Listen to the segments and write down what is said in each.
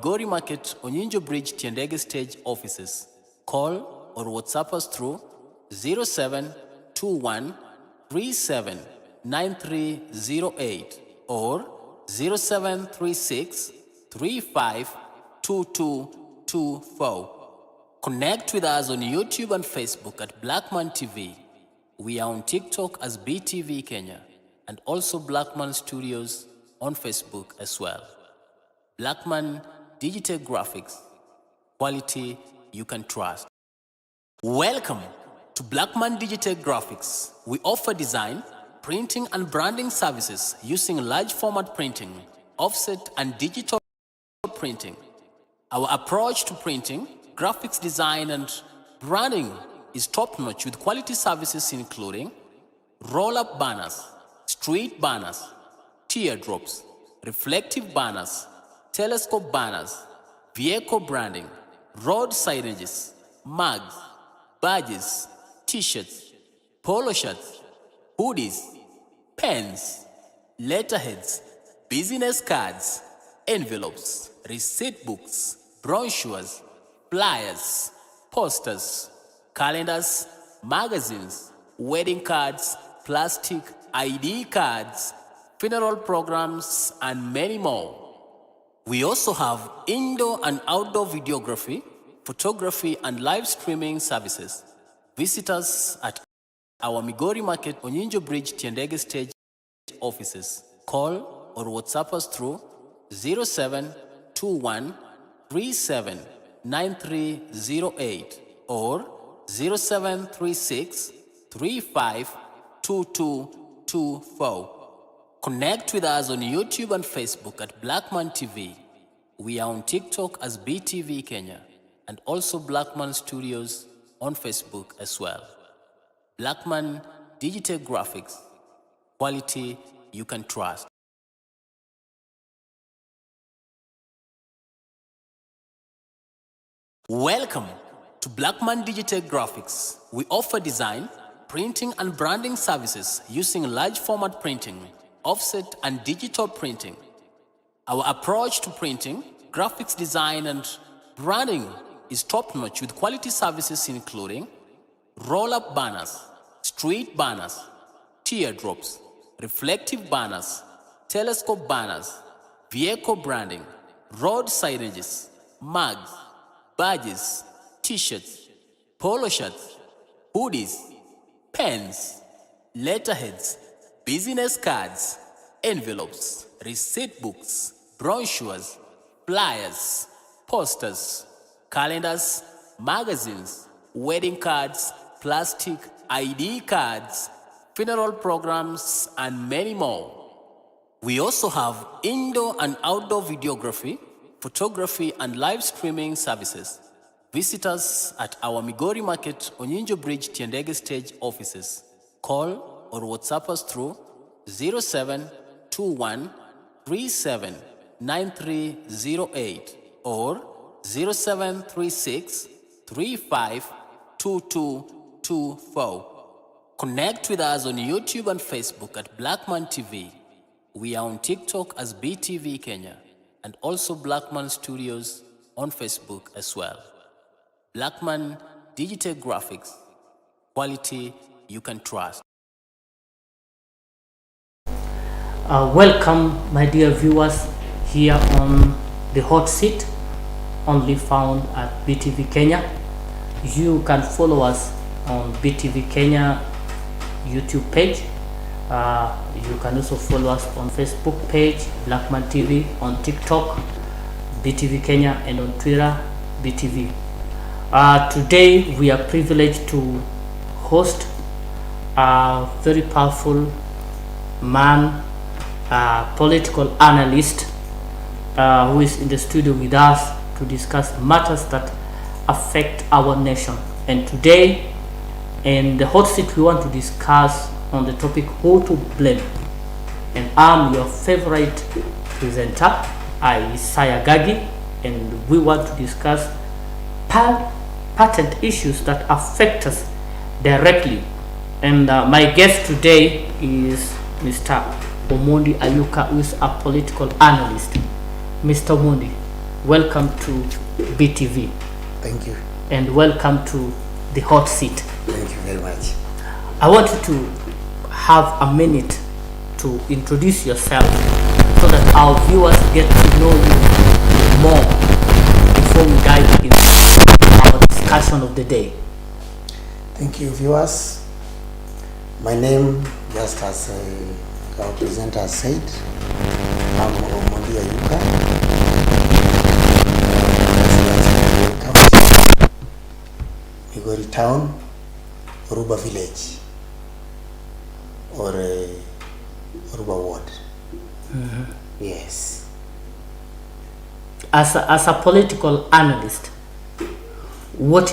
Migori Market, Onyinjo Bridge, Tiendege Stage offices. Call or WhatsApp us through 0721 379308 or 0736 352224. Connect with us on YouTube and Facebook at Blackman TV. We are on TikTok as BTV Kenya and also Blackman Studios on Facebook as well. Blackman Digital Graphics, quality you can trust. Welcome to Blackman Digital Graphics. We offer design, printing and branding services using large format printing, offset and digital printing. Our approach to printing, graphics design and branding is top-notch with quality services including roll-up banners, street banners, teardrops, reflective banners, telescope banners, vehicle branding, road signages, mugs, badges, t-shirts, polo shirts, hoodies, pens, letterheads, business cards, envelopes, receipt books, brochures, flyers, posters, calendars, magazines, wedding cards, plastic ID cards, funeral programs, and many more. We also have indoor and outdoor videography, photography, and live streaming services. Visit us at our Migori Market, Onyinjo Bridge, Tiendege Stage offices. Call or WhatsApp us through 0721 379308 or 0736 352224. Connect with us on YouTube and Facebook at Blackman TV. We are on TikTok as BTV Kenya and also Blackman Studios on Facebook as well. Blackman Digital Graphics, quality you can trust. Welcome to Blackman Digital Graphics. We offer design, printing and branding services using large format printing, offset and digital printing. Our approach to printing, graphics design and branding is top-notch with quality services including roll-up banners, street banners, teardrops, reflective banners, telescope banners, vehicle branding, road signages, mugs, badges, t-shirts, polo shirts, hoodies, pens, letterheads, business cards, envelopes, receipt books, brochures, flyers, posters, calendars, magazines, wedding cards, plastic ID cards, funeral programs, and many more. We also have indoor and outdoor videography, photography, and live streaming services. Visit us at our Migori Market, Onyinjo Bridge, Tiendege Stage offices. Call or WhatsApp us through 0721 379308 or 0736 352224. Connect with us on YouTube and Facebook at Blackman TV. We are on TikTok as BTV Kenya and also Blackman Studios on Facebook as well. Blackman Digital Graphics, quality you can trust. Welcome, my dear viewers, here on the hot seat, only found at BTV Kenya. You can follow us on BTV Kenya YouTube page. You can also follow us on Facebook page, Blackman TV, on TikTok, BTV Kenya, and on Twitter, BTV. Today we are privileged to host a very powerful man, political analyst, who is in the studio with us to discuss matters that affect our nation. And today in the hot seat we want to discuss on the topic who to blame. And I'm your favorite presenter, Isaiah Gagi, and we want to discuss patent issues that affect us directly. And my guest today is Mr. Omondi Ayuka, who is a political analyst. Mr. Omondi, welcome to BTV. Thank you. And welcome to the hot seat. Thank you very much. I want you to have a minute to introduce yourself so that our viewers get to know you more before we dive into our discussion of the day. Thank you, viewers. My name, just as our presenter said, I'm Omondi Ayuka. Migori Town, Ruba Village, or Ruba Ward. Yes. As a political analyst, where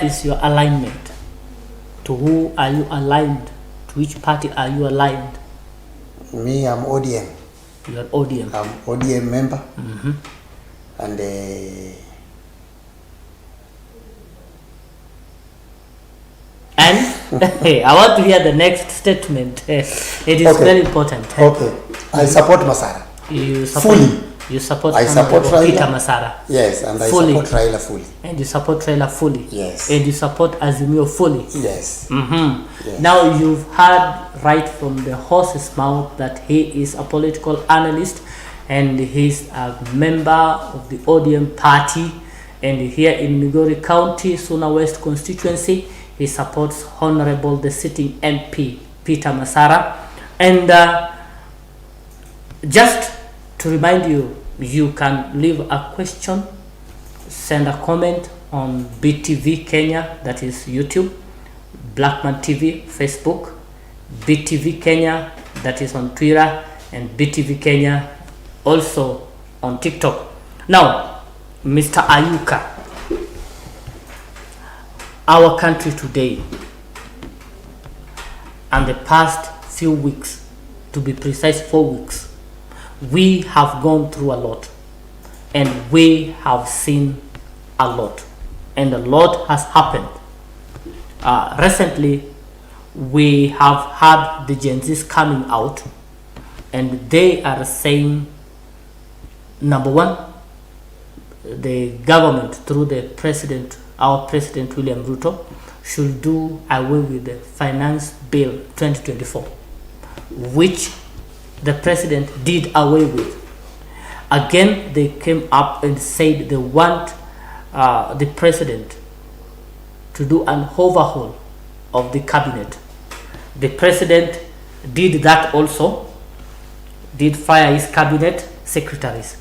is your alignment? To who are you aligned? To which party are you aligned? Me, I'm ODM. You are ODM. I'm ODM member. And hey, I want to hear the next statement. It is Okay. very important. okay, I support Masara. You support, Fully. You support I support Honorable Raila. Peter Masara. Yes, and I Fully. support Raila fully. And you support Raila fully. Yes. And you support Azimio fully. Yes. Yes. Now you've heard right from the horse's mouth that he is a political analyst and he's a member of the ODM party, and here in Migori County, Suna West constituency, he supports Honorable the sitting MP Peter Masara. And just to remind you, you can leave a question, send a comment on BTV Kenya, that is YouTube, Blackman TV Facebook, BTV Kenya, that is on Twitter, and BTV Kenya also on TikTok. Now, Mr. Ayuka, our country today and the past few weeks, to be precise 4 weeks, we have gone through a lot and we have seen a lot, and a lot has happened. Recently, we have had the Gen Zs coming out and they are saying, number one, the government through the president, our president William Ruto, should do away with the finance bill 2024, which the president did away with. Again, they came up and said they want the president to do an overhaul of the cabinet. The president did that also, did fire his cabinet secretaries,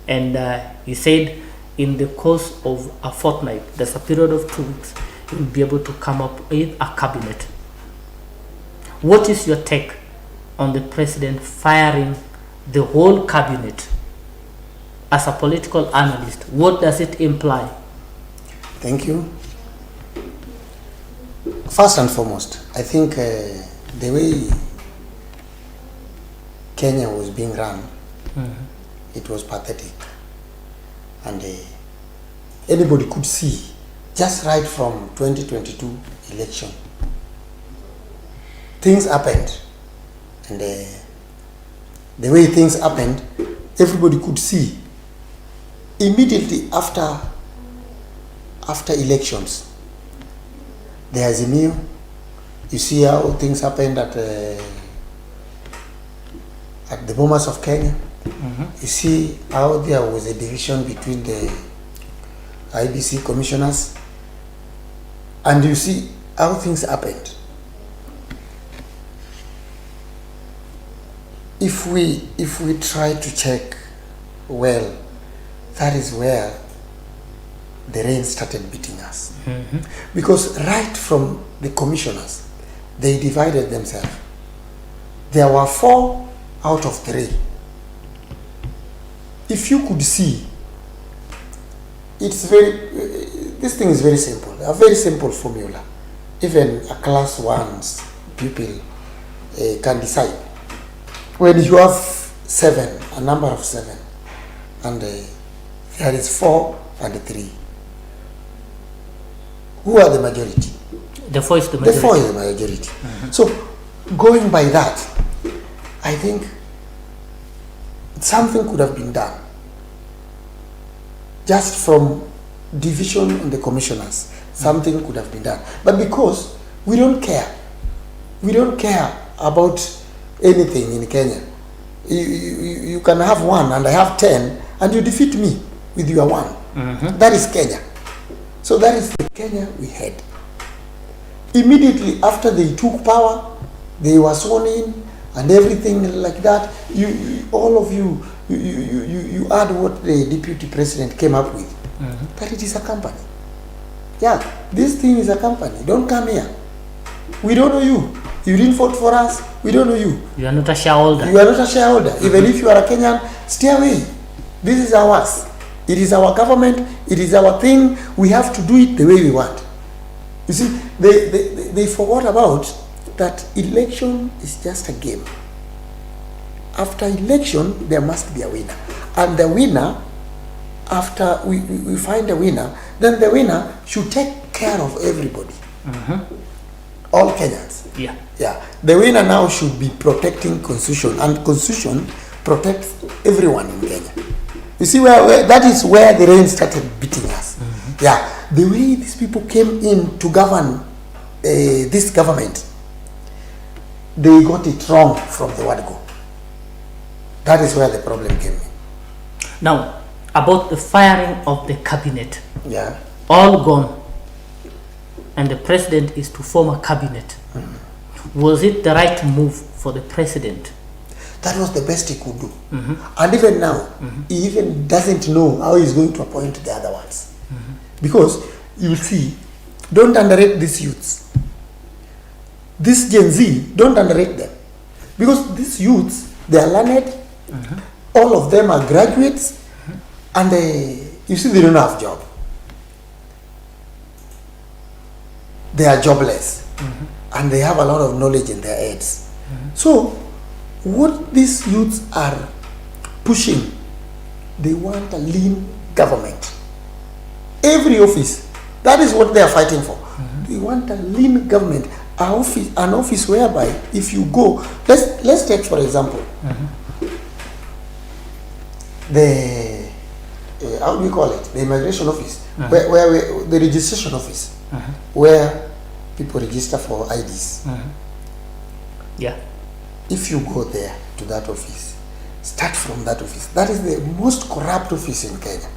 and he said in the course of a fortnight, there's a period of 2 weeks, he will be able to come up with a cabinet. What is your take on the president firing the whole cabinet? As a political analyst, what does it imply? Thank you. First and foremost, I think the way Kenya was being run, it was pathetic. And anybody could see, just right from 2022 election, things happened. And the way things happened, everybody could see. Immediately after elections, there's a new, you see how things happened at the Bomas of Kenya. You see how there was a division between the IBC commissioners, and you see how things happened. If we try to check well, that is where the rain started beating us. Because right from the commissioners, they divided themselves. There were 4 out of 3. If you could see, it's this thing is very simple, a very simple formula. Even a class 1's pupil can decide. When you have 7, a number of 7, and there is 4 and 3, who are the majority? The 4 is the majority. The 4 is the majority. So, going by that, I think something could have been done just from division in the commissioners, something could have been done. But because we don't care about anything in Kenya. You can have one and I have 10 and you defeat me with your one. That is Kenya. So that is the Kenya we had. Immediately after they took power, they were sworn in and everything like that. All of you add what the deputy president came up with. That it is a company. Yeah, this thing is a company. Don't come here. We don't know you. You didn't vote for us. We don't know you. You are not a shareholder. You are not a shareholder. Even if you are a Kenyan, stay away. This is ours. It is our government. It is our thing. We have to do it the way we want. You see, they forgot about that election is just a game. After election, there must be a winner. And the winner, after we find a winner, then the winner should take care of everybody. All Kenyans. Yeah. The winner now should be protecting constitution, and constitution protects everyone in Kenya. You see where that is where the rain started beating us. Yeah, the way these people came in to govern this government, they got it wrong from the word go. That is where the problem came in. Now, about the firing of the cabinet. Yeah. All gone. And the president is to form a cabinet. Was it the right move for the president? That was the best he could do. And even now, he even doesn't know how he's going to appoint the other ones. Because you see, don't underrate these youths. This Gen Z, don't underrate them. Because these youths, they are learned, all of them are graduates, and you see, they don't have job. They are jobless, and they have a lot of knowledge in their heads. So, what these youths are pushing, they want a lean government. Every office, that is what they are fighting for. They want a lean government, an office whereby if you go, let's take for example, the how do we call it? The immigration office, where the registration office, where people register for IDs. Yeah. If you go there to that office, start from that office. That is the most corrupt office in Kenya.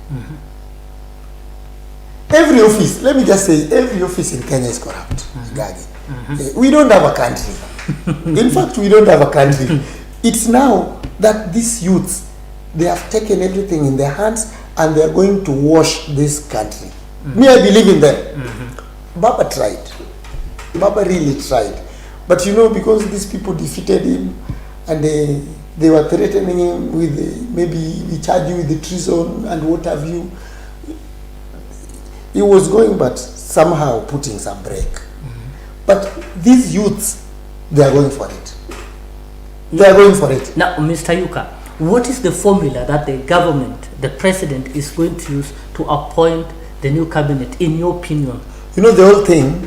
Every office, let me just say, every office in Kenya is corrupt. We don't have a country. In fact, we don't have a country. It's now that these youths, they have taken everything in their hands and they are going to wash this country. Me, I believe in them. Baba tried. Baba really tried. But you know, because these people defeated him and they were threatening him with maybe we charge you with the treason and what have you, he was going but somehow putting some break. But these youths, they are going for it. They are going for it. Now, Mr. Yuka, what is the formula that the government, the president, is going to use to appoint the new cabinet, in your opinion? You know, the whole thing,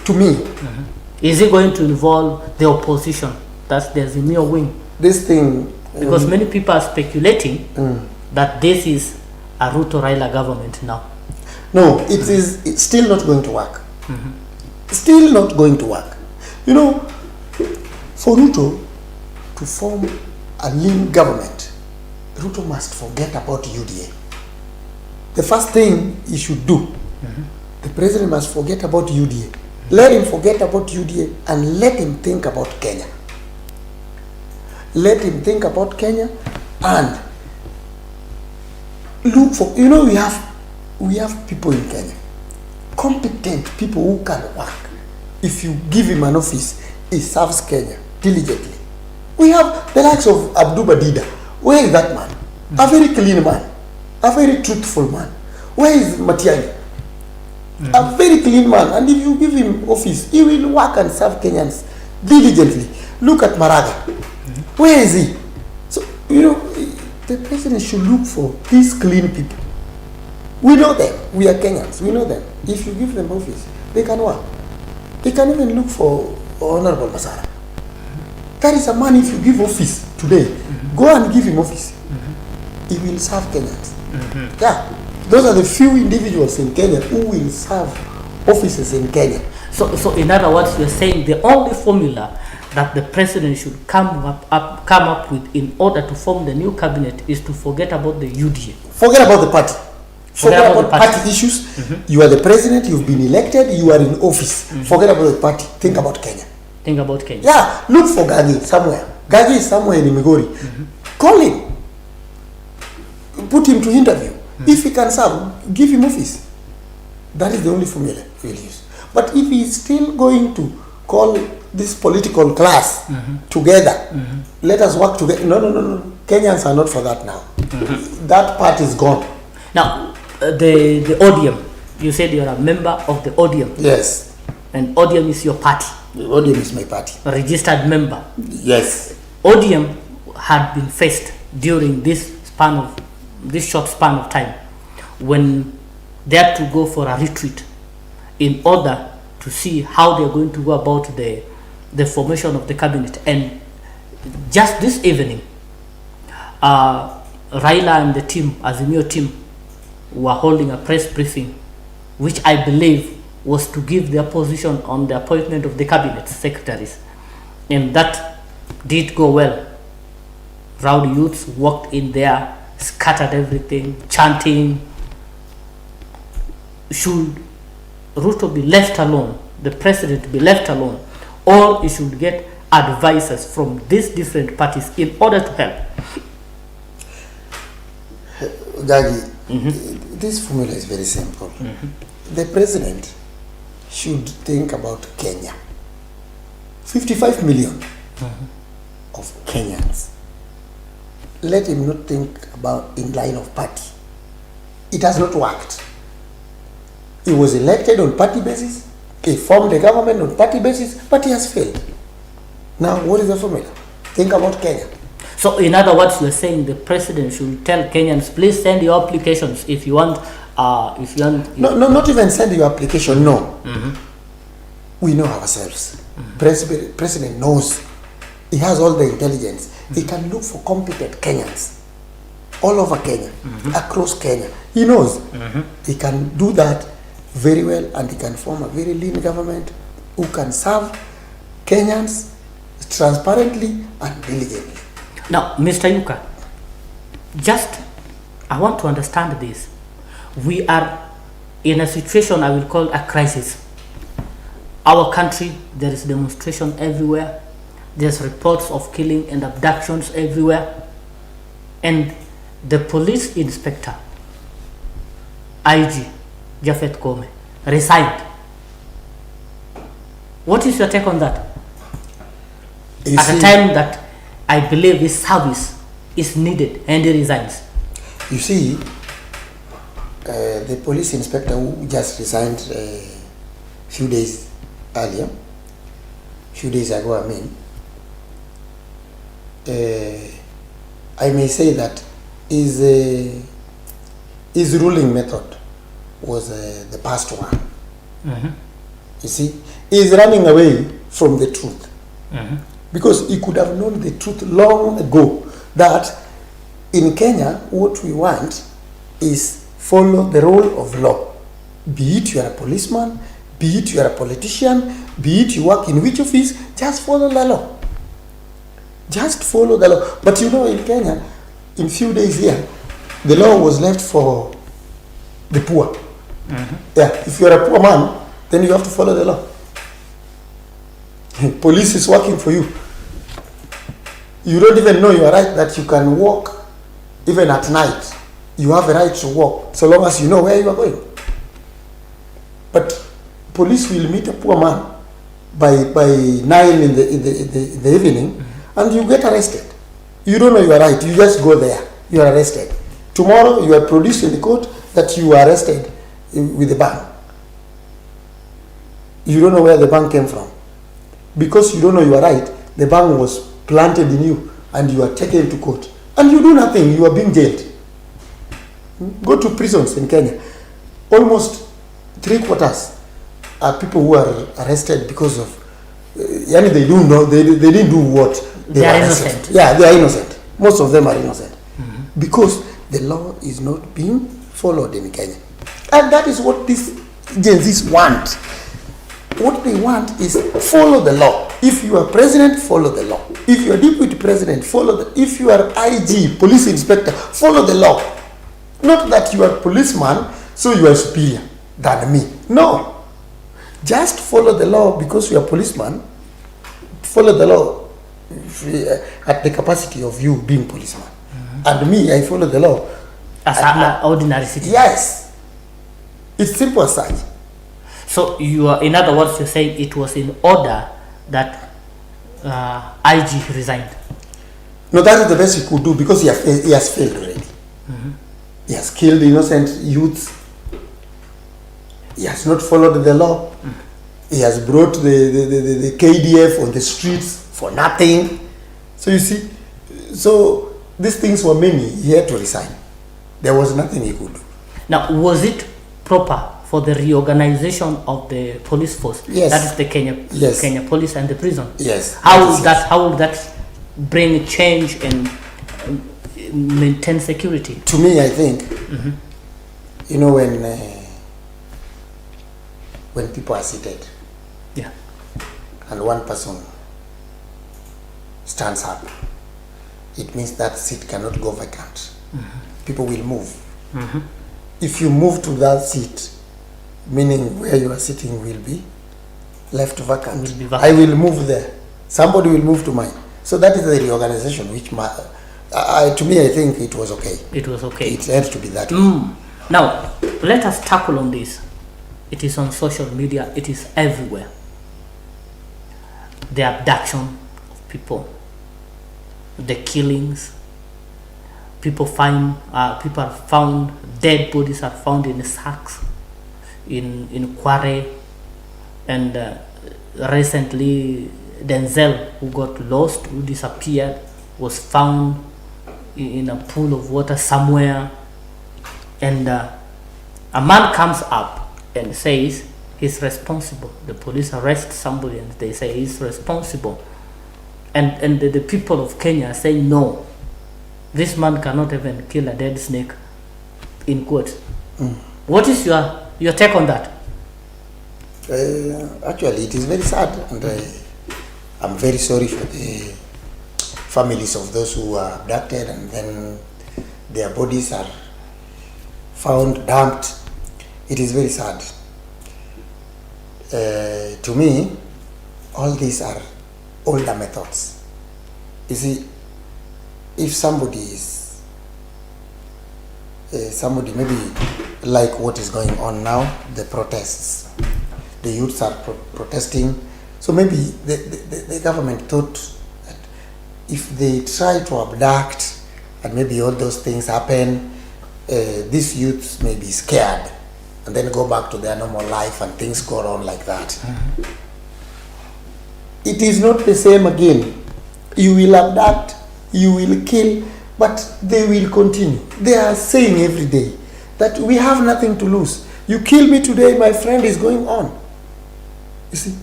to me, is it going to involve the opposition? That there's a new wing? This thing... Because many people are speculating that this is a Ruto Raila government now. No, it's still not going to work. Still not going to work. You know, for Ruto to form a lean government, Ruto must forget about UDA. The first thing he should do, the president must forget about UDA. Let him forget about UDA and let him think about Kenya. Let him think about Kenya and look for, you know, we have people in Kenya, competent people who can work. If you give him an office, he serves Kenya diligently. We have the likes of Abdu Badida. Where is that man? A very clean man, a very truthful man. Where is Matiani? A very clean man, and if you give him office, he will work and serve Kenyans diligently. Look at Maraga. Where is he? So, you know, the president should look for these clean people. We know them. We are Kenyans. We know them. If you give them office, they can work. They can even look for Honorable Masara. That is a man, if you give office today, go and give him office. he will serve Kenyans. Yeah, those are the few individuals in Kenya who will serve offices in Kenya. So in other words, you're saying the only formula that the president should come up with in order to form the new cabinet is to forget about the UDA. Forget about the party. Forget about the party. party issues. You are the president, you've been elected, you are in office. Forget about the party. Think about Kenya. Think about Kenya. Yeah, look for Gagi somewhere. Gagi is somewhere in Migori. Call him. Put him to interview. If he can serve, give him office. That is the only formula we'll use. But if he is still going to call this political class together, let us work together. No. Kenyans are not for that now. That part is gone. Now, the ODM, you said you're a member of the ODM. Yes. And ODM is your party. The ODM is my party. A registered member. Yes. ODM had been faced during this short span of time when they had to go for a retreat in order to see how they're going to go about the formation of the cabinet. And just this evening, Raila and the team, Azimio team, were holding a press briefing, which I believe was to give their position on the appointment of the cabinet secretaries. And that did go well. Rowdy youths walked in there, scattered everything, chanting. Should Ruto be left alone, the president be left alone, or he should get advisors from these different parties in order to help? Gagi, this formula is very simple. The president should think about Kenya. 55 million of Kenyans. Let him not think about in line of party. It has not worked. He was elected on party basis. He formed a government on party basis, but he has failed. Now, what is the formula? Think about Kenya. So, in other words, you're saying the president should tell Kenyans, please send your applications if you want. No, not even send your application. No. We know ourselves. President knows. He has all the intelligence. He can look for competent Kenyans all over Kenya, across Kenya. He knows. He can do that very well, and he can form a very lean government who can serve Kenyans transparently and diligently. Now, Mr. Yuka, I want to understand this. We are in a situation I will call a crisis. Our country, there is demonstration everywhere. There's reports of killing and abductions everywhere. And the police inspector, IG, Japhet Kome, resigned. What is your take on that? At a time that I believe his service is needed and he resigns. You see, the police inspector who just resigned a few days earlier, few days ago, I may say that his ruling method was the past one. You see, he is running away from the truth. Because he could have known the truth long ago that in Kenya, what we want is follow the rule of law. Be it you are a policeman, be it you are a politician, be it you work in which office, just follow the law. Just follow the law. But you know, in Kenya, in few days here, the law was left for the poor. Yeah, if you are a poor man, then you have to follow the law. Police is working for you. You don't even know you are right that you can walk even at night. You have a right to walk so long as you know where you are going. But police will meet a poor man by 9 in the evening, and you get arrested. You don't know you are right. You just go there. You are arrested. Tomorrow you are produced in the court that you are arrested with the bank. You don't know where the bank came from. Because you don't know you are right, the bank was planted in you and you are taken to court. And you do nothing, you are being jailed. Go to prisons in Kenya. Almost 3/4 are people who are arrested because of, they don't know, they didn't do what they are innocent. Yeah, they are innocent. Most of them are innocent. Because the law is not being followed in Kenya. And that is what these Gen Zs want. What they want is follow the law. If you are president, follow the law. If you are deputy president, follow the. If you are IG, police inspector, follow the law. Not that you are policeman, so you are superior than me. No. Just follow the law because you are policeman. Follow the law at the capacity of you being policeman. And me, I follow the law as an ordinary citizen. Yes. It's simple as such. So you are, in other words, you're saying it was in order that IG resigned. No, that is the best he could do because he has failed already. He has killed innocent youths. He has not followed the law. He has brought the KDF on the streets for nothing. So you see, so these things were many. He had to resign. There was nothing he could do. Now, was it proper for the reorganization of the police force? Yes. That is the Kenya police and the prison. Yes. How will that bring change and maintain security? To me, I think, you know, when people are seated, yeah, and one person stands up, it means that seat cannot go vacant. People will move. If you move to that seat, meaning where you are sitting will be left vacant. I will move there. Somebody will move to mine. So that is the reorganization, which to me, I think it was okay. It was okay. It had to be that way. Now, let us tackle on this. It is on social media. It is everywhere. The abduction of people, the killings. People are found, dead bodies are found in sacks in Kware, and recently Denzel, who got lost, who disappeared, was found in a pool of water somewhere, and a man comes up and says he's responsible. The police arrest somebody and they say he's responsible, and the people of Kenya are saying no. This man cannot even kill a dead snake, in quotes. What is your take on that? Actually, it is very sad, and I'm very sorry for the families of those who are abducted and then their bodies are found dumped. It is very sad. To me, all these are older methods. You see, if somebody is maybe like what is going on now, the protests, the youths are protesting, so maybe the government thought that if they try to abduct and maybe all those things happen, these youths may be scared and then go back to their normal life and things go on like that. It is not the same again. You will abduct, you will kill, but they will continue. They are saying every day that we have nothing to lose. You kill me today, my friend is going on. You see,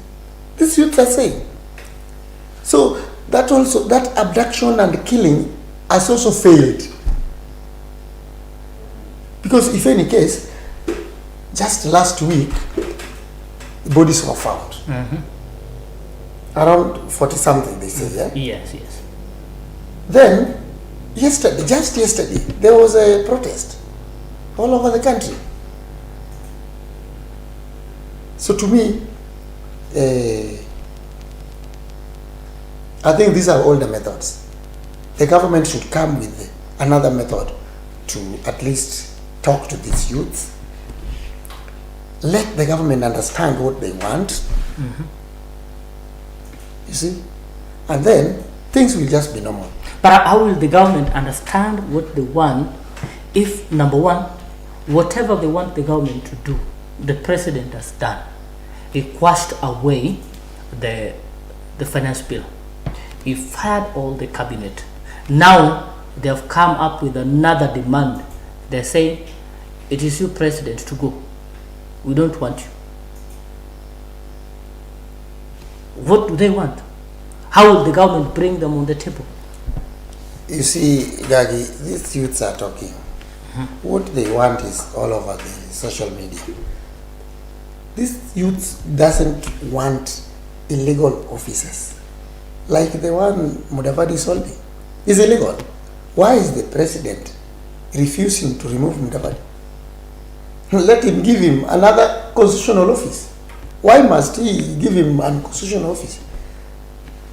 these youths are saying. So that abduction and killing has also failed. Because if any case, just last week, bodies were found. Around 40 something, they say, yeah? Yes. Then, just yesterday, there was a protest all over the country. So to me, I think these are older methods. The government should come with another method to at least talk to these youths. Let the government understand what they want. You see? And then things will just be normal. But how will the government understand what they want if, number one, whatever they want the government to do, the president has done? He quashed away the finance bill. He fired all the cabinet. Now they have come up with another demand. They're saying, it is you, president, to go. We don't want you. What do they want? How will the government bring them on the table? You see, Gagi, these youths are talking. What they want is all over the social media. This youth doesn't want illegal officers like the one Mudavadi is holding. Is illegal. Why is the president refusing to remove Mudavadi? Let him give him another constitutional office. Why must he give him an constitutional office?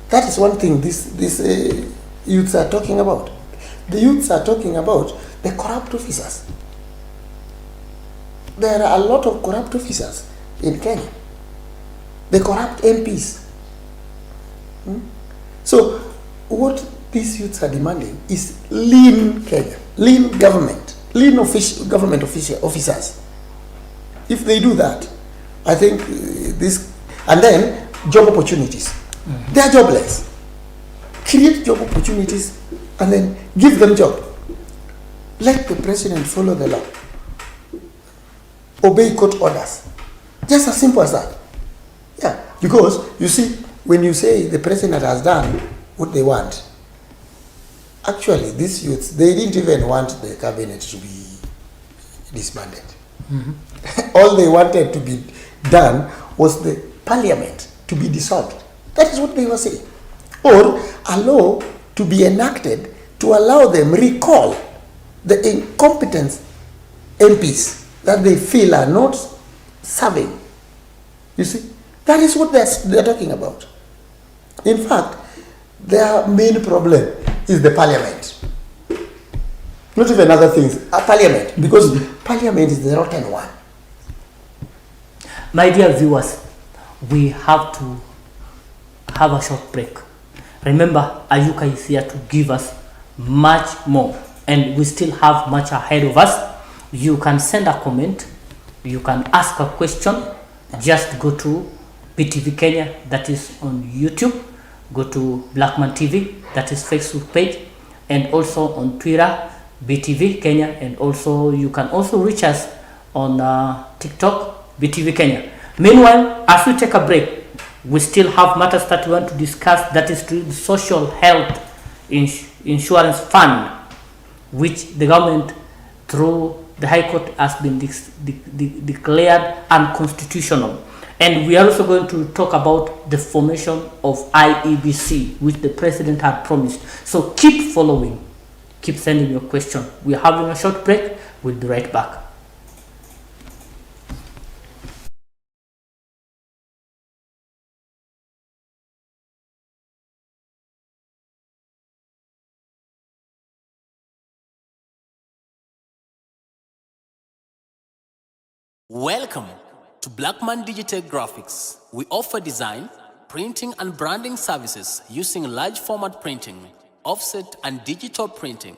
That is one thing these youths are talking about. The youths are talking about the corrupt officers. There are a lot of corrupt officers in Kenya. The corrupt MPs. So what these youths are demanding is lean Kenya, lean government, lean government officers. If they do that, I think this, and then job opportunities. They are jobless. Create job opportunities and then give them job. Let the president follow the law. Obey court orders. Just as simple as that. Yeah, because you see, when you say the president has done what they want, actually these youths, they didn't even want the cabinet to be disbanded. All they wanted to be done was the parliament to be dissolved. That is what they were saying. Or a law to be enacted to allow them recall the incompetent MPs that they feel are not serving. You see, that is what they're talking about. In fact, their main problem is the parliament. Not even other things, a parliament, because parliament is the rotten one. My dear viewers, we have to have a short break. Remember, Ayuka is here to give us much more, and we still have much ahead of us. You can send a comment, you can ask a question. Just go to BTV Kenya, that is on YouTube. Go to Blackman TV, that is Facebook page, and also on Twitter, BTV Kenya, and also you can also reach us on TikTok, BTV Kenya. Meanwhile, as we take a break, we still have matters that we want to discuss, that is to the social health insurance fund, which the government through the High Court has been declared unconstitutional. And we are also going to talk about the formation of IEBC, which the president had promised. So keep following, keep sending your question. We are having a short break. We'll be right back. Welcome to Blackman Digital Graphics. We offer design, printing and branding services using large format printing, offset and digital printing.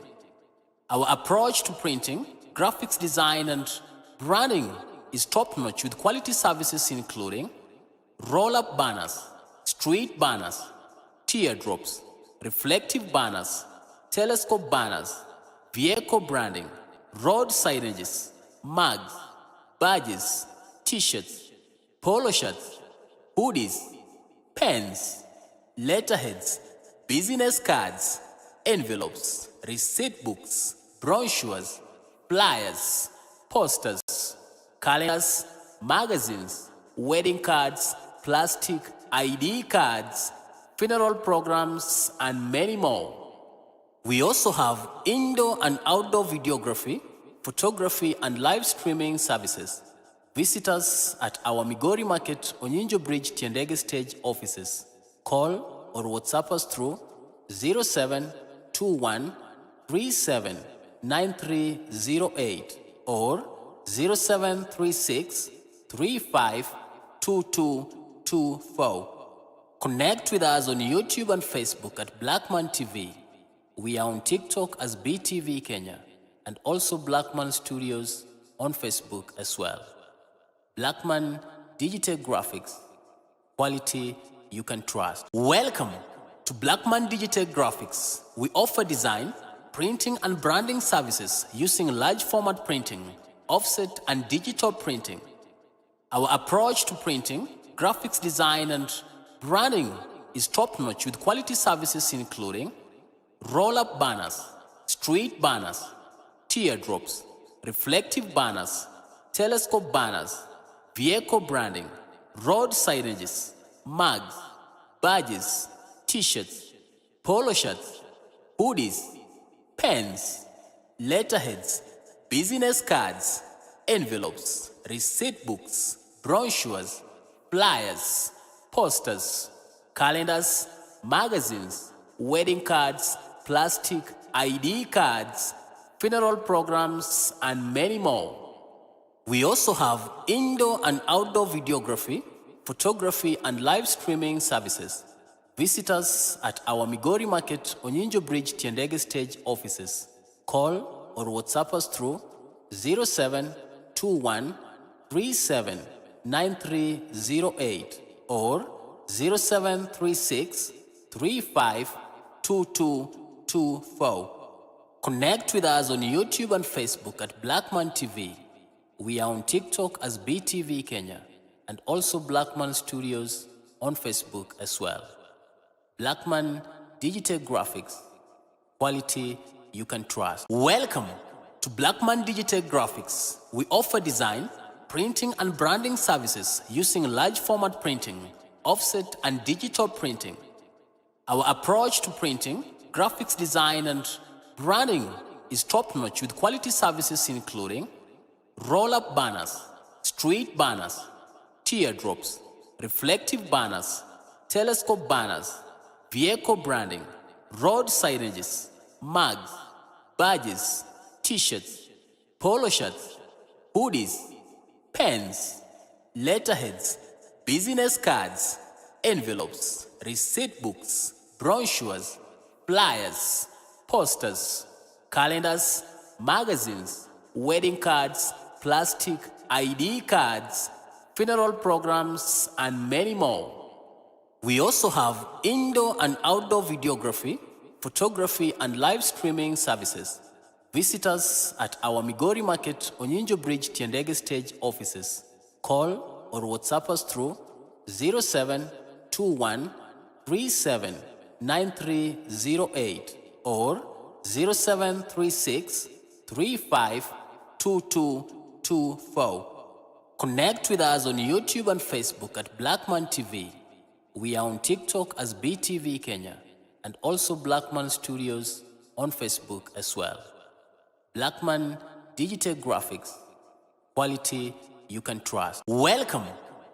Our approach to printing, graphics design and branding is top-notch with quality services including roll-up banners, street banners, teardrops, reflective banners, telescope banners, vehicle branding, road signages, mugs, badges, t-shirts, polo shirts, hoodies, pens, letterheads, business cards, envelopes, receipt books, brochures, flyers, posters, calendars, magazines, wedding cards, plastic ID cards, funeral programs, and many more. We also have indoor and outdoor videography, photography, and live streaming services. Visit us at our Migori Market, Onyinjo Bridge, Tiendege Stage offices. Call or WhatsApp us through 0721 379308 or 0736 352224. Connect with us on YouTube and Facebook at Blackman TV. We are on TikTok as BTV Kenya, and also Blackman Studios on Facebook as well. Blackman Digital Graphics, quality you can trust. Welcome to Blackman Digital Graphics. We offer design, printing and branding services using large format printing, offset and digital printing. Our approach to printing, graphics design and branding is top-notch with quality services including roll-up banners, street banners, teardrops, reflective banners, telescope banners, vehicle branding, road signages, mugs, badges, t-shirts, polo shirts, hoodies, pens, letterheads, business cards, envelopes, receipt books, brochures, flyers, posters, calendars, magazines, wedding cards, plastic ID cards, funeral programs, and many more. We also have indoor and outdoor videography, photography, and live streaming services. Visit us at our Migori Market, Onyinjo Bridge, Tiendege Stage offices. Call or WhatsApp us through 0721 37 9308 or 0736 35 2224. Connect with us on YouTube and Facebook at Blackman TV. We are on TikTok as BTV Kenya and also Blackman Studios on Facebook as well. Blackman Digital Graphics. Quality you can trust. Welcome to Blackman Digital Graphics. We offer design, printing and branding services using large format printing, offset and digital printing. Our approach to printing, graphics design and branding is top-notch with quality services including roll-up banners, street banners, teardrops, reflective banners, telescope banners, vehicle branding, road signages, mugs, badges, t-shirts, polo shirts, hoodies, pens, letterheads, business cards, envelopes, receipt books, brochures, flyers, posters, calendars, magazines, wedding cards, plastic ID cards, funeral programs, and many more. We also have indoor and outdoor videography, photography, and live streaming services. Visit us at our Migori Market, Onyinjo Bridge, Tiendege Stage offices. Call or WhatsApp us through 0721 37 9308 or 0736 35 2224. Connect with us on YouTube and Facebook at Blackman TV. We are on TikTok as BTV Kenya and also Blackman Studios on Facebook as well. Blackman Digital Graphics. Quality you can trust. Welcome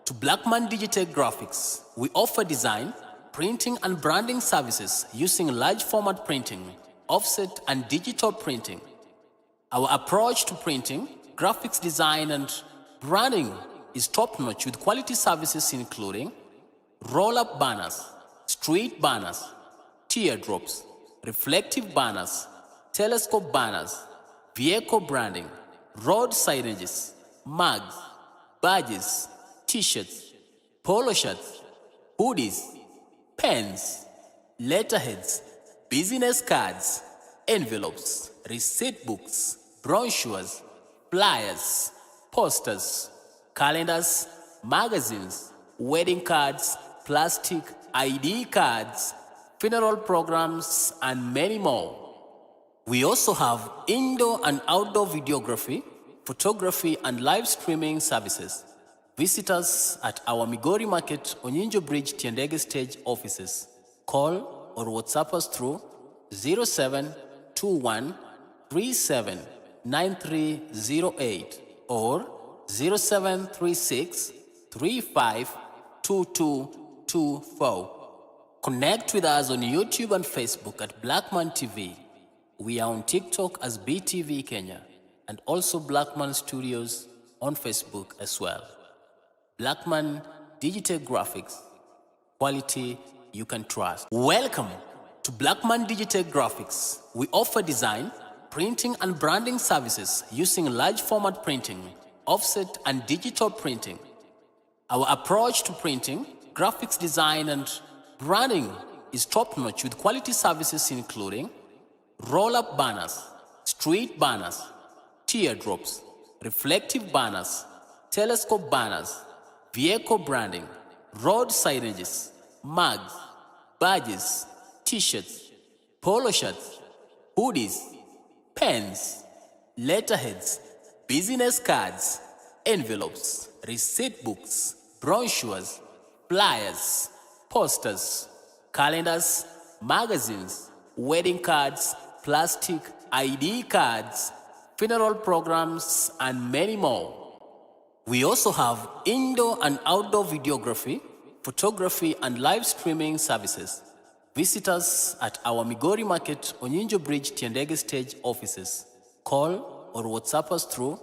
to Blackman Digital Graphics. We offer design, printing and branding services using large format printing, offset and digital printing. Our approach to printing, graphics design and branding is top-notch with quality services including roll-up banners, street banners, teardrops, reflective banners, telescope banners, vehicle branding, road signages, mugs, badges, t-shirts, polo shirts, hoodies, pens, letterheads, business cards, envelopes, receipt books, brochures, flyers, posters, calendars, magazines, wedding cards, plastic ID cards, funeral programs, and many more. We also have indoor and outdoor videography, photography, and live streaming services. Visit us at our Migori Market, Onyinjo Bridge, Tiendege Stage offices. Call or WhatsApp us through 0721 37 9308 or 0736 35 2224. Connect with us on YouTube and Facebook at Blackman TV. We are on TikTok as BTV Kenya and also Blackman Studios on Facebook as well. Blackman Digital Graphics. Quality you can trust. Welcome to Blackman Digital Graphics. We offer design, printing and branding services using large format printing, offset and digital printing. Our approach to printing, graphics design and branding is top-notch with quality services including roll-up banners, street banners, teardrops, reflective banners, telescope banners, vehicle branding, road signages, mugs, badges, t-shirts, polo shirts, hoodies, pens, letterheads, business cards, envelopes, receipt books, brochures, flyers, posters, calendars, magazines, wedding cards, plastic ID cards, funeral programs, and many more. We also have indoor and outdoor videography, photography, and live streaming services. Visit us at our Migori Market, Onyinjo Bridge, Tiendege Stage offices. Call or WhatsApp us through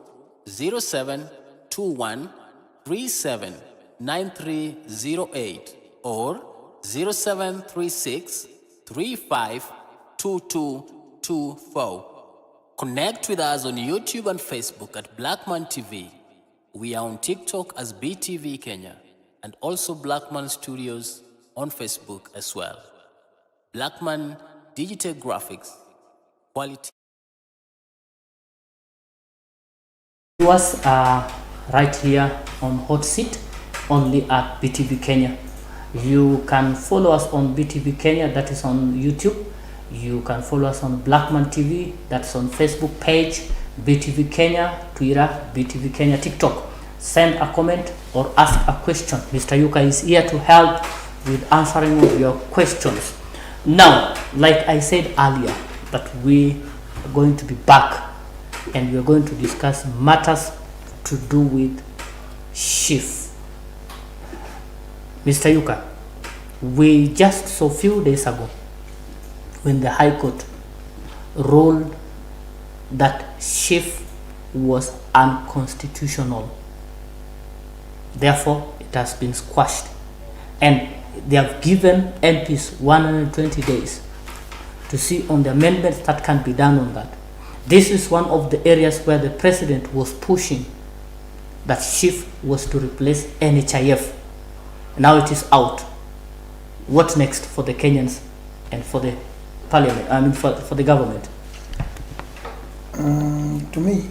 0721 37 9308 or 0736 35 2224. Connect with us on YouTube and Facebook at Blackman TV. We are on TikTok as BTV Kenya and also Blackman Studios on Facebook as well. Blackman Digital Graphics, quality. Viewers are right here on Hot Seat, only at BTV Kenya. You can follow us on BTV Kenya, that is on YouTube. You can follow us on Blackman TV, that's on Facebook page, BTV Kenya, Twitter, BTV Kenya, TikTok. Send a comment or ask a question. Mr. Yuka is here to help with answering of your questions. Now, like I said earlier, that we are going to be back and we are going to discuss matters to do with chief. Mr. Yuka, we just saw a few days ago when the High Court ruled that chief was unconstitutional. Therefore, it has been squashed. And they have given MPs 120 days to see on the amendments that can be done on that. This is one of the areas where the president was pushing that chief was to replace NHIF. Now it is out. What next for the Kenyans and for the parliament, I mean for the government? To me,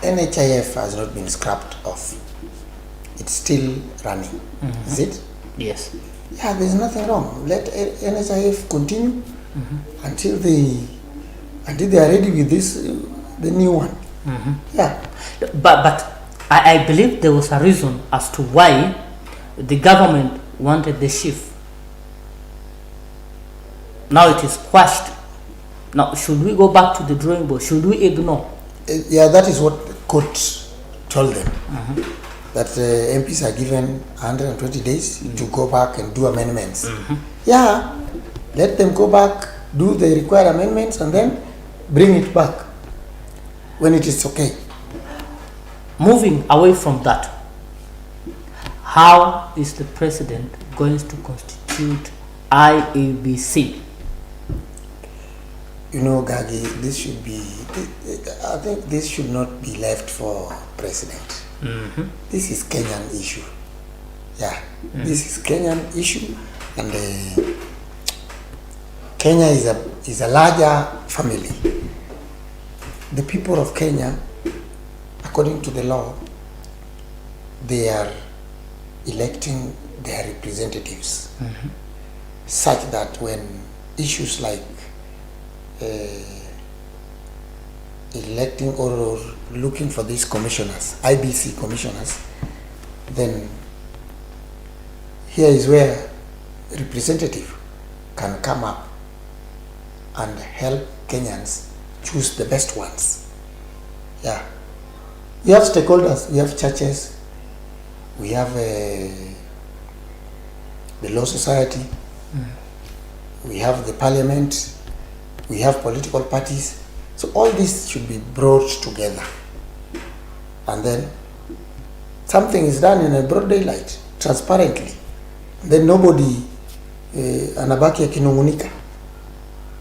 NHIF has not been scrapped off. It's still running. Is it? Yes. Yeah, there's nothing wrong. Let NHIF continue until they are ready with this, the new one. Yeah. But I believe there was a reason as to why the government wanted the chief. Now it is quashed. Now, should we go back to the drawing board? Should we ignore? Yeah, that is what the court told them. That MPs are given 120 days to go back and do amendments. Yeah, let them go back, do the required amendments, and then bring it back when it is okay. Moving away from that, how is the president going to constitute IEBC? You know, Gagi, this should be, I think this should not be left for president. This is Kenyan issue. Yeah, this is Kenyan issue, and Kenya is a larger family. The people of Kenya, according to the law, they are electing their representatives, such that when issues like electing or looking for these commissioners, IBC commissioners, then here is where a representative can come up and help Kenyans choose the best ones. Yeah. We have stakeholders, we have churches, we have the law society, we have the parliament, we have political parties. So all this should be brought together. And then something is done in a broad daylight, transparently. Then nobody anabaki akinungunika.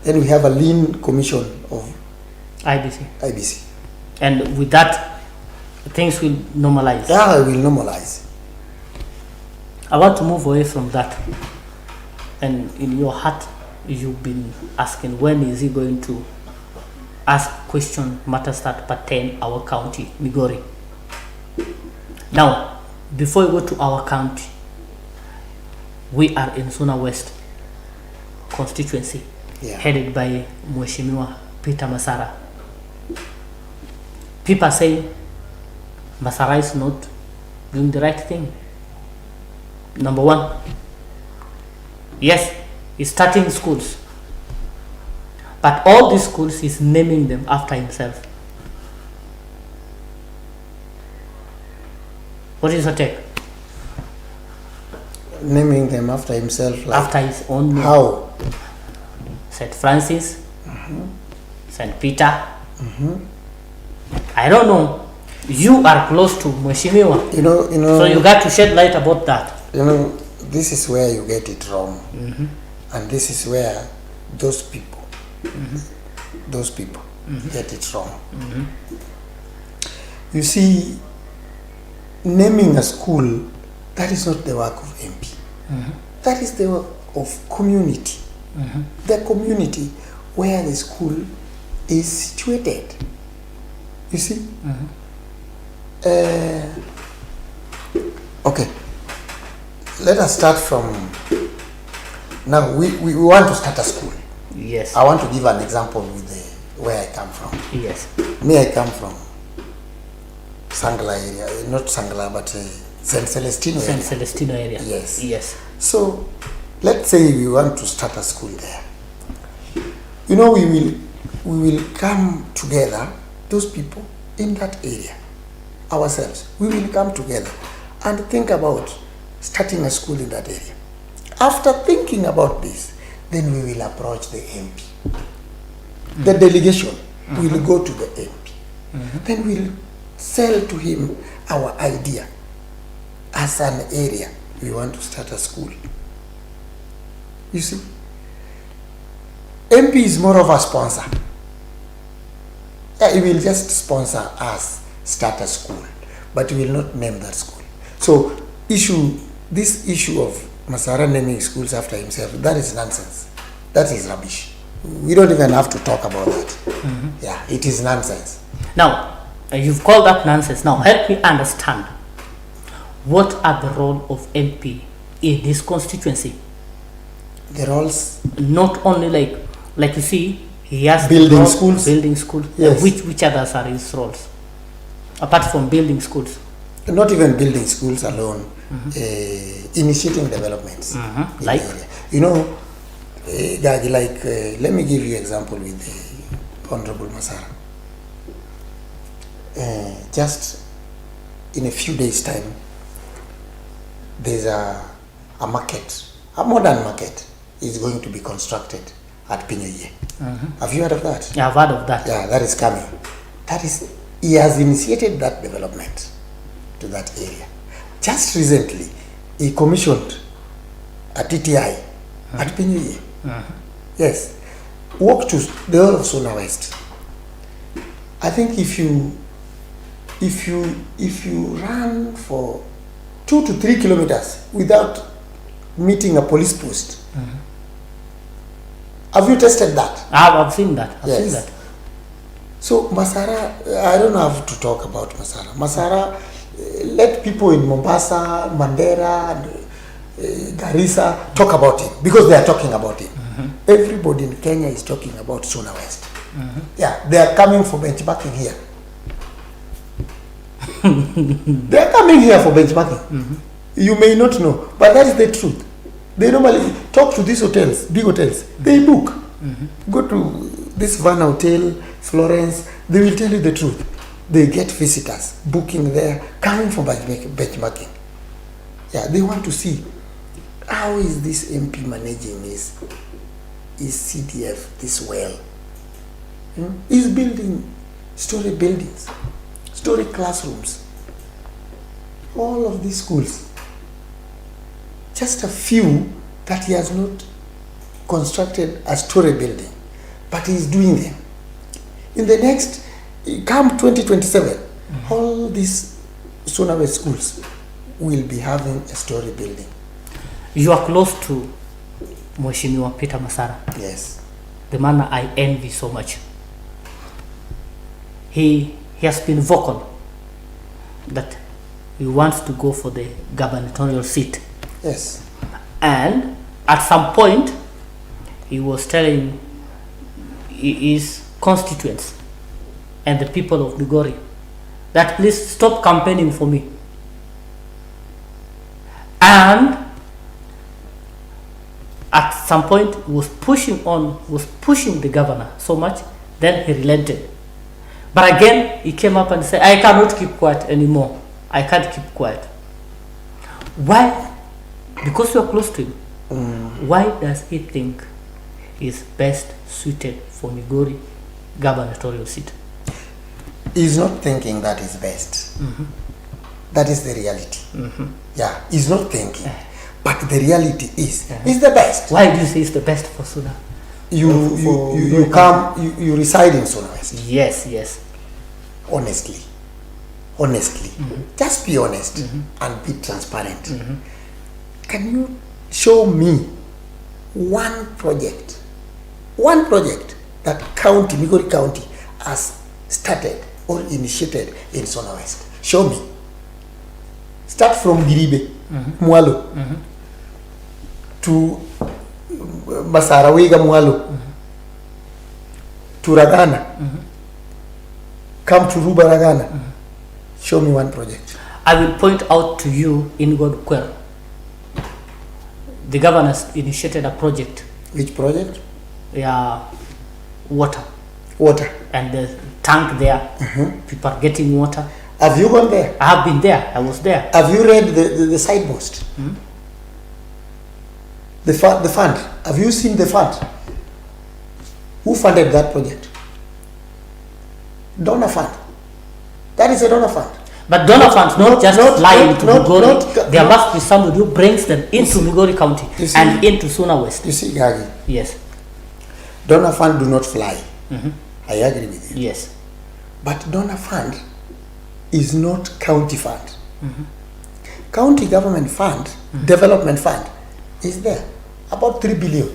Then we have a lean commission of IBC. And with that, things will normalize. Yeah, it will normalize. I want to move away from that. And in your heart, you've been asking, when is he going to ask question matters that pertain our county, Migori? Now, before we go to our county, we are in Suna West constituency, headed by Mheshimiwa Peter Masara. people say Masara is not doing the right thing. Number one, yes, he's starting schools, but all these schools he's naming them after himself. What is your take? Naming them after himself, like After his own name. how? St. Francis, St. Peter. I don't know. You are close to Mheshimiwa, You know, so you got to shed light about that. this is where you get it wrong, and this is where those people get it wrong. You see, naming a school, that is not the work of MP. That is the work of community. The community where the school is situated. You see? Okay. Let us start from now. We want to start a school. Yes. I want to give an example with where I come from. Yes. Me, I come from Sangla area, not Sangla, but St. Celestino area. St. Celestino area. Yes. Yes. So, let's say we want to start a school there. We will come together, those people in that area, ourselves. We will come together and think about starting a school in that area. After thinking about this, then we will approach the MP. The delegation will go to the MP. Then we'll sell to him our idea. As an area, we want to start a school. You see? MP is more of a sponsor. Yeah, he will just sponsor us, start a school, but he will not name that school. So, this issue of Masara naming schools after himself, that is nonsense. That is rubbish. We don't even have to talk about that. Yeah, it is nonsense. Now, you've called that nonsense. Now, help me understand. What are the role of MP in this constituency? The roles, Not only like you see, he has Building role- schools. Building schools. Yes. Which others are his roles? Apart from building schools. not even building schools alone, initiating developments. in Like? the area. Gagi, let me give you example with the Honorable Masara. Just in a few days' time, there's a market, a modern market is going to be constructed at Pinyoye. Have you heard of that? Yeah, I've heard of that. Yeah, that is coming. He has initiated that development to that area. Just recently, he commissioned a TTI at Pinyoye. Yes. Walk to the whole of Sona West. I think if you run for 2 to 3 kilometers without meeting a police post, have you tested that? I've seen that. I've seen Yes. that. So Masara, I don't have to talk about Masara. Masara, let people in Mombasa, Mandera, and Garissa talk about it because they are talking about it. Everybody in Kenya is talking about Sona West. Yeah, they are coming for benchmarking here. They are coming here for benchmarking. You may not know, but that is the truth. They normally talk to these hotels, big hotels. They book. Go to this Van Hotel, Florence. They will tell you the truth. They get visitors booking there, coming for benchmarking. Yeah, they want to see how is this MP managing his CDF this well. He's building story buildings, story classrooms, all of these schools. Just a few that he has not constructed a story building, but he is doing them. In the next, come 2027, all these Sona West schools will be having a story building. You are close to Mheshimiwa Peter Masara, Yes. the man I envy so much. He has been vocal that he wants to go for the gubernatorial seat. Yes. And at some point, he was telling his constituents and the people of Migori that please stop campaigning for me. And at some point he was pushing the governor so much, then he relented. But again he came up and said, I cannot keep quiet anymore. I can't keep quiet. Why? Because you are close to him. Why does he think is best suited for Migori gubernatorial seat? He's not thinking that is best. That is the reality. Yeah, he's not thinking. But the reality is the best. Why do you say it's the best for Suna? You reside in Suna West. Yes. Honestly. Just be honest and be transparent. Can you show me one project that Migori County has started or initiated in Suna West? Show me. Start from Giribe, Mwalo, to Masarawega Mwalo, to Ragana, come to Ruba Ragana. Show me one project. I will point out to you in Godquer. The governors initiated a project. Which project? Yeah, water. And the tank there, people are getting water. Have you gone there? I have been there. I was there. Have you read the signpost? The fund. Have you seen the fund? Who funded that project? Donor fund. That is a donor fund. But donor funds not lying to Migori. There must be somebody who brings them into Migori County and into Suna West. You see, Gagi. Yes. Donor fund do not fly. I agree with you. Yes. But donor fund is not county fund. County government fund, development fund, is there. About 3 billion.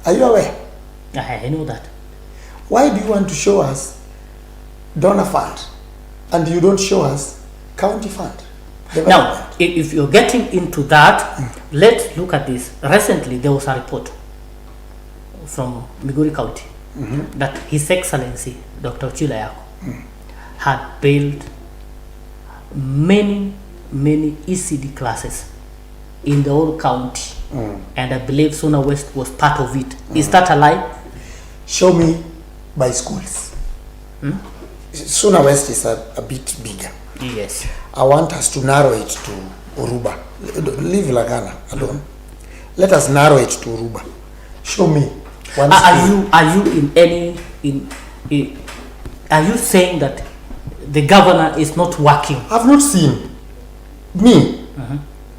Are you aware? I know that. Why do you want to show us donor fund and you don't show us county fund? Now, if you're getting into that, let's look at this. Recently, there was a report from Migori County that His Excellency, Dr. Chilayako, had built many ECD classes in the whole county. And I believe Suna West was part of it. Is that a lie? Show me by schools. Suna West is a bit bigger. Yes. I want us to narrow it to Uruba. Leave Lagana alone. Let us narrow it to Uruba. Show me. Are you saying that the governor is not working? I've not seen. Me,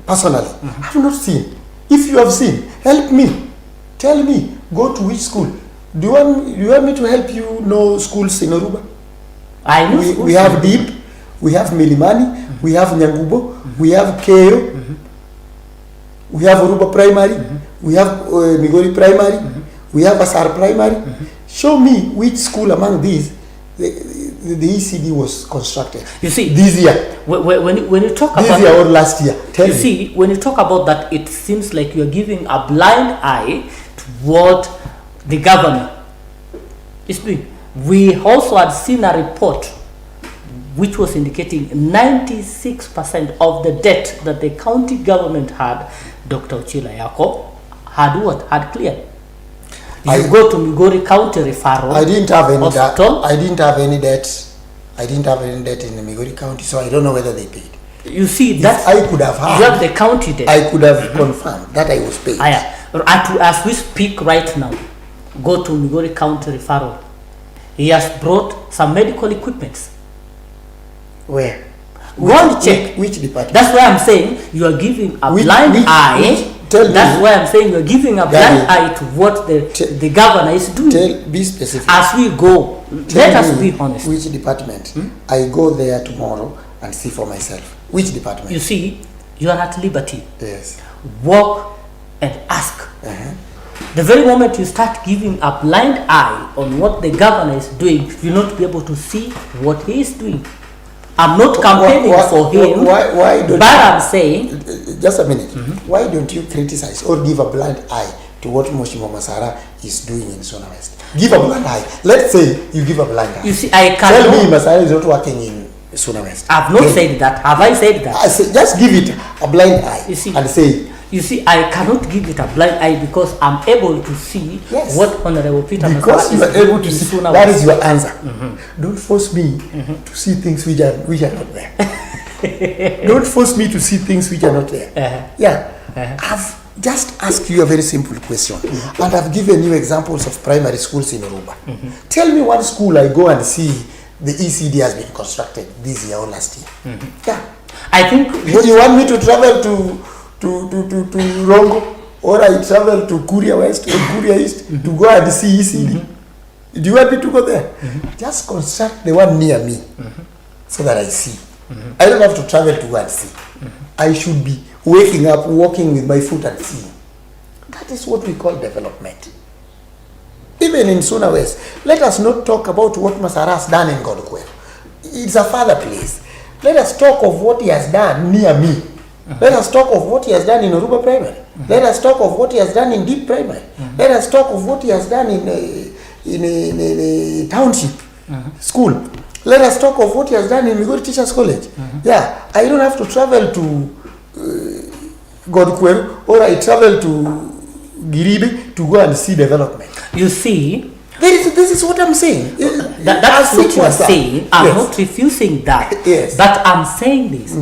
personally, I've not seen. If you have seen, help me. Tell me, go to which school. Do you want me to help you know schools in Uruba? I know we have Deep, we have Milimani, we have Nyangubo, we have Keo, we have Uruba Primary, we have Migori Primary, we have Asar Primary. Show me which school among these the ECD was constructed. You see, this year. When you talk this about year or last year, tell me. See, when you talk about that, it seems like you are giving a blind eye to what the governor is doing. We also had seen a report which was indicating 96% of the debt that the county government had, Dr. Chilayako, had cleared. You go to Migori County referral. I didn't have any hospital. I didn't have any debt. I didn't have any debt in the Migori County, so I don't know whether they paid. You see, that I could have had. You have the county debt. I could have confirmed that I was paid. As we speak right now, go to Migori County referral. He has brought some medical equipment. Where? Go and check. Which department? That's why I'm saying you are giving a blind eye. That's why I'm saying you're giving a blind eye to what the governor is doing. Be specific. As we go, let us be honest. Which department? I go there tomorrow and see for myself. Which department? You see, you are at liberty. Yes. Walk and ask. The very moment you start giving a blind eye on what the governor is doing, you'll not be able to see what he is doing. I'm not campaigning for him, why don't I'm saying... Just a minute. Why don't you criticize or give a blind eye to what Moshimo Masara is doing in Suna West? Give a blind eye. Let's say you give a blind eye. You see, I can't... Tell me Masara is not working in Suna West. I've not said that. Have I said that? I say, just give it a blind eye and say. You see, I cannot give it a blind eye because I'm able to see what Honorable Peter because you are able to see. That is your answer. Don't force me to see things which are not there. Don't force me to see things which are not there. I've just asked you a very simple question, and I've given you examples of primary schools in Yoruba. Tell me one school I go and see the ECD has been constructed this year or last year. I think you want me to travel to Rongo, or I travel to Kuria West or Kuria East to go and see ECD? Do you want me to go there? Just construct the one near me so that I see. I don't have to travel to go and see. I should be waking up, walking with my foot and seeing. That is what we call development. Even in Suna West, let us not talk about what Masara has done in Godkwell. It's a father place. Let us talk of what he has done near me. Let us talk of what he has done in Oruba Primary. Let us talk of what he has done in Deep Primary. Let us talk of what he has done in a township school. Let us talk of what he has done in Migori Teachers College. I don't have to travel to Godkwell, or I travel to Giribe to go and see development. You see, this is what I'm saying. That's what you are saying. I'm not refusing that. But I'm saying this.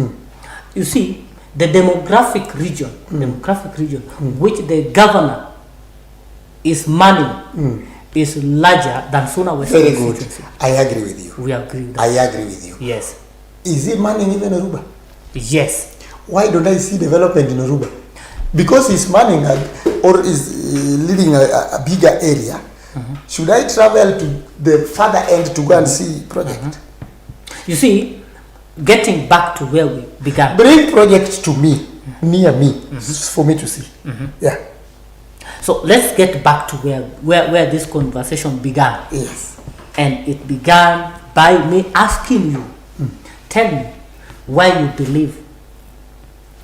You see, the demographic region, which the governor is manning, is larger than Suna West. Very good. I agree with you. We agree with that. I agree with you. Yes. Is he manning even Oruba? Yes. Why don't I see development in Oruba? Because he's manning or is leading a bigger area. Should I travel to the further end to go and see project? You see, getting back to where we began. Bring projects to me, near me, for me to see. So let's get back to where this conversation began. Yes. And it began by me asking you, tell me why you believe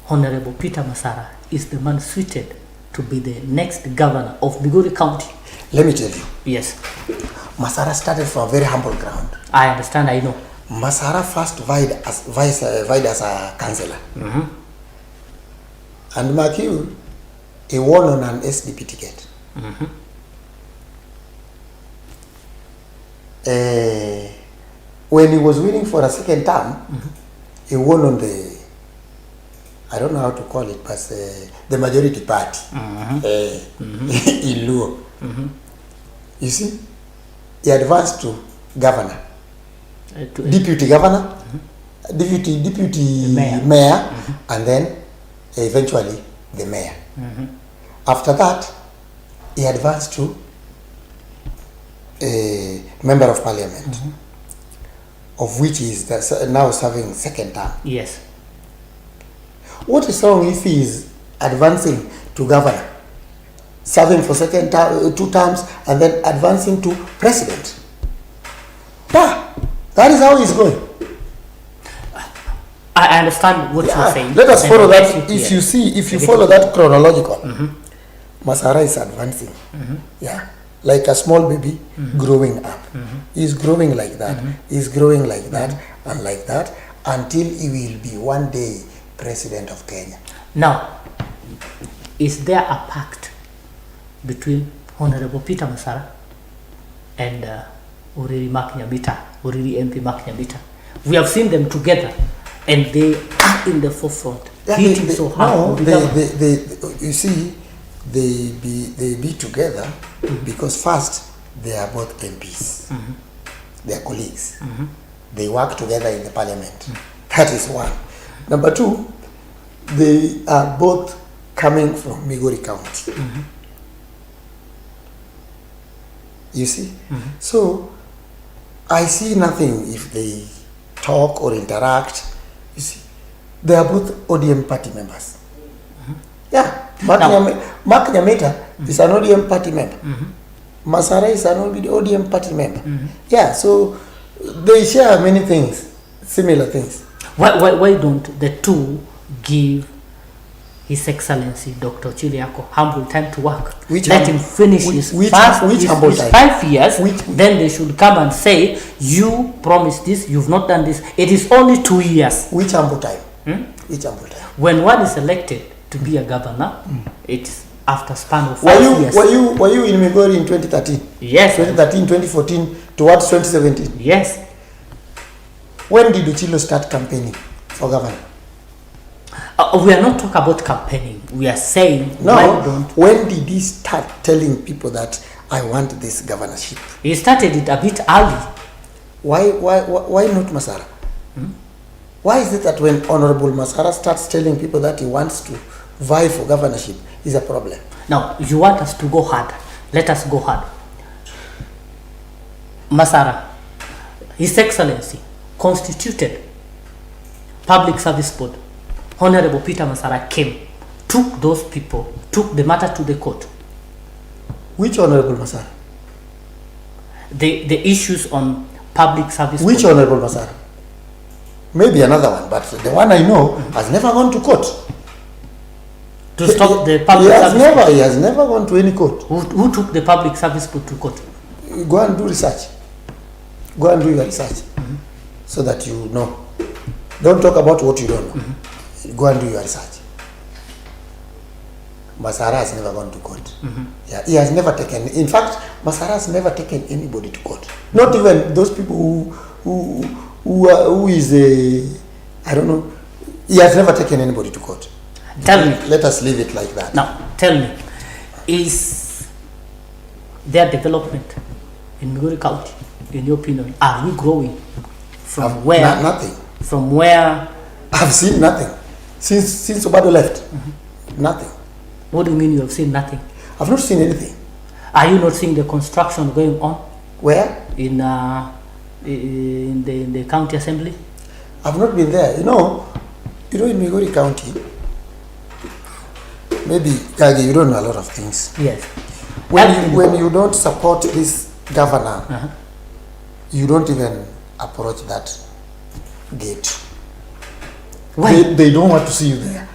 Honorable Peter Masara is the man suited to be the next governor of Migori County. Let me tell you. Yes. Masara started from a very humble ground. I understand, I know. Masara first vied as a councillor. And mark you, he won on an SDP ticket. When he was winning for a second term, he won on the, I don't know how to call it, but the majority party in Luo. You see, he advanced to governor, deputy governor, deputy mayor, and then eventually the mayor. After that, he advanced to a member of parliament, of which he is now serving second term. Yes. What is wrong if he is advancing to governor, serving for second term, 2 terms, and then advancing to president? That is how he's going. I understand what you're saying. Let us follow that. If you follow that chronological, Masara is advancing. Like a small baby growing up. He's growing like that. He's growing like that and like that until he will be one day president of Kenya. Now, is there a pact between Honorable Peter Masara and Uriri MP Mark Nyamita? We have seen them together, and they are in the forefront, hitting so hard. You see, they be together because first they are both MPs, they are colleagues, they work together in the parliament. That is one. Number 2, they are both coming from Migori County. You see? So I see nothing if they talk or interact. You see, they are both ODM party members. Mark Nyamita is an ODM party member. Masara is an ODM party member. So they share many things, similar things. Why don't the two give His Excellency Dr. Chiliako humble time to work. Which Let hum- him finish which- his which- first which his, humble his time? 5 years. Which- Then they should come and say, you promised this, you've not done this. It is only 2 years. Which humble time? Which humble time? When one is elected to be a governor, it's after span of 5 Were years. you in Migori in 2013? Yes. 2013, 2014, towards 2017. Yes. When did Uchilo start campaigning for governor? We are not talking about campaigning. We are saying No. why don't. When did he start telling people that I want this governorship? He started it a bit early. Why not Masara? Why is it that when Honorable Masara starts telling people that he wants to vie for governorship is a problem? Now, you want us to go hard. Let us go hard. Masara, His Excellency, constituted Public Service Board. Honorable Peter Masara came, took those people, took the matter to the court. Which Honorable Masara? The issues on Public Service Which Board. Honorable Masara? Maybe another one, but the one I know has never gone to court. To stop the Public Service Board. He has never gone to any court. Who took the Public Service Board to court? Go and do research. Go and do your research so that you know. Don't talk about what you don't know. Go and do your research. Masara has never gone to court. Yeah, he has never taken. In fact, Masara has never taken anybody to court. Not even those people who is a, I don't know. He has never taken anybody to court. Tell me. Let us leave it like that. Now, tell me, is there development in Migori County, in your opinion? Are we growing from where? Nothing. From where? I've seen nothing since Obado left. Nothing. What do you mean you have seen nothing? I've not seen anything. Are you not seeing the construction going on Where? in the county assembly? I've not been there. You know in Migori County, maybe Gagi, you don't know a lot of things. Yes. When you don't support this governor, you don't even approach that gate. Why? They don't want to see you there.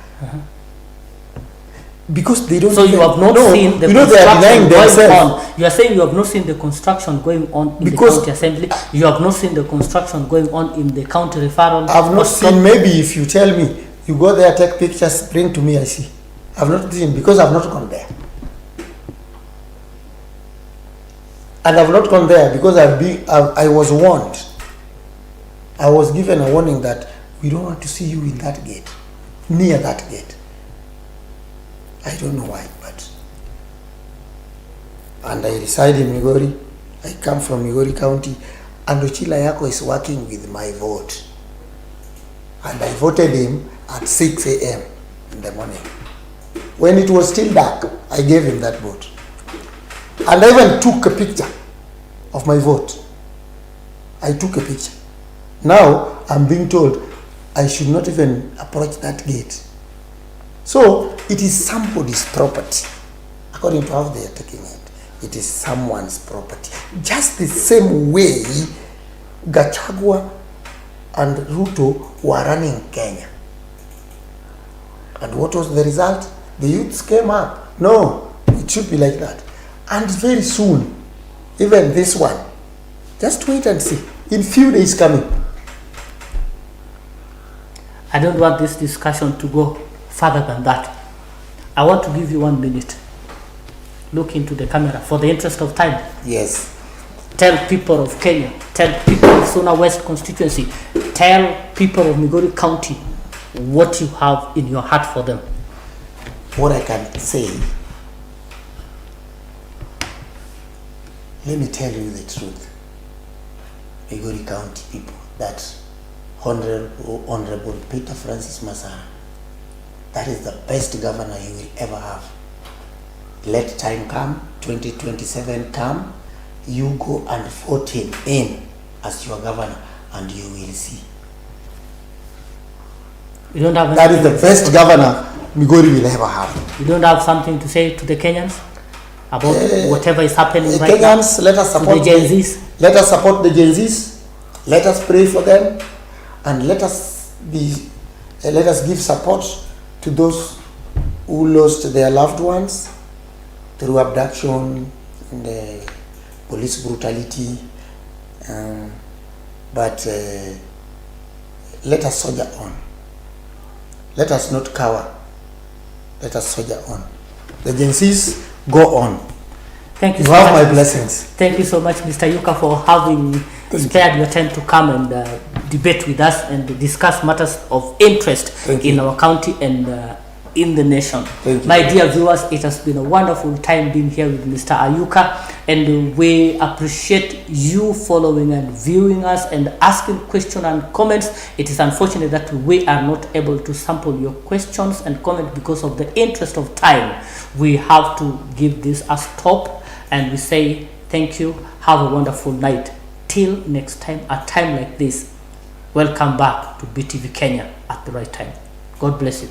Because they don't. So you have not seen the they are denying construction going themselves. on. You are saying you have not seen the construction going on in Because- the county assembly. You have not seen the construction going on in the county referral. I've not or seen. Maybe if you tell me, you go there, take pictures, bring to me, I see. I've not seen because I've not gone there. And I've not gone there because I was warned. I was given a warning that we don't want to see you in that gate, near that gate. I don't know why, but. And I reside in Migori. I come from Migori County, and Ochila Yako is working with my vote. And I voted him at 6 a.m. in the morning. When it was still dark, I gave him that vote. And I even took a picture of my vote. I took a picture. Now I'm being told I should not even approach that gate. So it is somebody's property. According to how they are taking it, it is someone's property. Just the same way Gachagua and Ruto were running Kenya. And what was the result? The youths came up. No, it should be like that. And very soon, even this one, just wait and see. In few days coming. I don't want this discussion to go further than that. I want to give you 1 minute. Look into the camera for the interest of time. Yes. Tell people of Kenya, tell people of Sona West constituency, tell people of Migori County what you have in your heart for them. What I can say, let me tell you the truth, Migori County people, that Honorable Peter Francis Masara, that is the best governor you will ever have. Let time come, 2027 come, you go and vote him in as your governor, and you will see. You don't have That is the anything- best governor Migori will ever have. You don't have something to say to the Kenyans about whatever is happening right Kenyans, let us now? To support the Gen Zs? Let us support the Gen Zs. Let us pray for them, and let us give support to those who lost their loved ones through abduction and police brutality. But let us soldier on. Let us not cower. Let us soldier on. The Gen Zs, go on. Thank you You so have much. my blessings. Thank you so much, Mr. Yuka, for having spared your time to come and debate with us and discuss matters of interest in our county and in the nation. My dear viewers, it has been a wonderful time being here with Mr. Ayuka, and we appreciate you following and viewing us and asking questions and comments. It is unfortunate that we are not able to sample your questions and comments because of the interest of time. We have to give this a stop, and we say thank you. Have a wonderful night. Till next time, a time like this, welcome back to BTV Kenya at the right time. God bless you.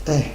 Hey.